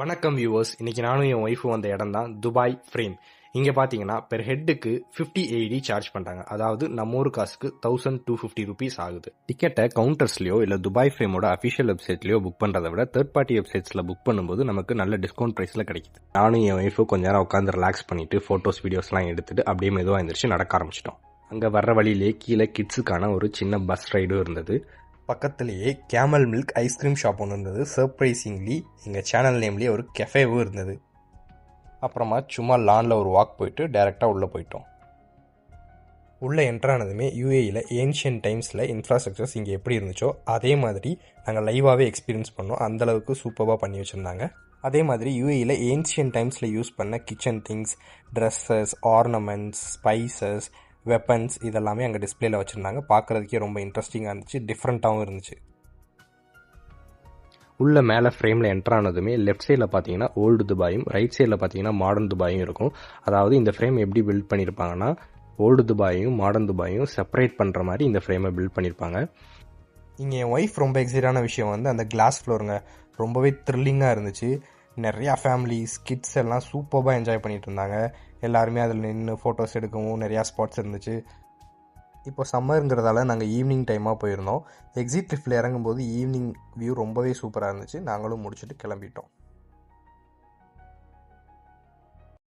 வணக்கம் வியூவர்ஸ். இன்னைக்கு நானும் என் ஒய்ஃபும் வந்த இடம் தான் துபாய் ஃப்ரேம். இங்கே பார்த்தீங்கன்னா பெர் ஹெட்டுக்கு 50 AED சார்ஜ் பண்ணுறாங்க. அதாவது நம்ம ஊர் காசுக்கு 1250 ருபீஸ் ஆகுது. டிக்கெட்டை கவுண்டர்ஸ்லையோ இல்லை துபாய் ஃப்ரேமோட அஃபிஷியல் வெப்சைட்லையோ புக் பண்ணுறதை விட தேர்ட் பார்ட்டி வெப்சைட்ஸில் புக் பண்ணும்போது நமக்கு நல்ல டிஸ்கவுண்ட் ப்ரைஸில் கிடைக்குது. நானும் என் ஒய்ஃபு கொஞ்ச நேரம் உட்காந்து ரிலாக்ஸ் பண்ணிட்டு ஃபோட்டோஸ் வீடியோஸ்லாம் எடுத்துட்டு அப்படியே மெதுவாக எழுந்திரிச்சு நடக்க ஆரம்பிச்சிட்டோம். அங்கே வர்ற வழியிலே கீழே கிட்ஸுக்கான ஒரு சின்ன பஸ் ரைடும் இருந்தது. பக்கத்துலேயே கேமல் மில்க் ஐஸ்கிரீம் ஷாப் ஒன்று இருந்தது. சர்ப்ரைசிங்லி எங்கள் சேனல் நேம்லேயே ஒரு கெஃபேவும் இருந்தது. அப்புறமா சும்மா லானில் ஒரு வாக் போயிட்டு டைரெக்டாக உள்ளே போயிட்டோம். உள்ளே என்ட்ரானதுமே யூஏஇயில் ஏன்ஷியன்ட் டைம்ஸில் இன்ஃப்ராஸ்ட்ரக்சர்ஸ் இங்கே எப்படி இருந்துச்சோ அதே மாதிரி நாங்கள் லைவாகவே எக்ஸ்பீரியன்ஸ் பண்ணோம். அந்தளவுக்கு சூப்பராக பண்ணி வச்சுருந்தாங்க. அதே மாதிரி யூஏஇயில் ஏன்ஷியன்ட் டைம்ஸில் யூஸ் பண்ண kitchen things, dresses, ornaments, spices, weapons இதெல்லாமே அங்கே டிஸ்பிளேல வச்சுருந்தாங்க. பார்க்குறதுக்கே ரொம்ப இன்ட்ரெஸ்டிங்காக இருந்துச்சு, டிஃப்ரெண்ட்டாகவும் இருந்துச்சு. உள்ள மேலே ஃப்ரேமில் என்ட்ரானதுமே லெஃப்ட் சைடில் பார்த்தீங்கன்னா ஓல்டு துபாயும், ரைட் சைடில் பார்த்தீங்கன்னா மாடர்ன் துபாயும் இருக்கும். அதாவது இந்த ஃப்ரேம் எப்படி பில்ட் பண்ணியிருப்பாங்கன்னா ஓல்டு துபாயும் மாடர்ன் துபாயும் செப்பரேட் பண்ணுற மாதிரி இந்த ஃப்ரேமை பில்ட் பண்ணியிருப்பாங்க. இங்கே என் ஒய்ஃப் ரொம்ப எக்ஸைட்டான விஷயம் வந்து அந்த கிளாஸ் ஃப்ளோருங்க. ரொம்பவே த்ரில்லிங்காக இருந்துச்சு. நிறையா ஃபேமிலிஸ், கிட்ஸ் எல்லாம் சூப்பராக என்ஜாய் பண்ணிகிட்டு இருந்தாங்க. எல்லாருமே அதில் நின்று ஃபோட்டோஸ் எடுக்கவும் நிறையா ஸ்பாட்ஸ் இருந்துச்சு. இப்போ சம்மருங்கிறதால நாங்கள் ஈவினிங் டைமாக போயிருந்தோம். எக்ஸிட் லிஃப்ட்டில் இறங்கும்போது ஈவினிங் வியூ ரொம்பவே சூப்பராக இருந்துச்சு. நாங்களும் முடிச்சுட்டு கிளம்பிட்டோம்.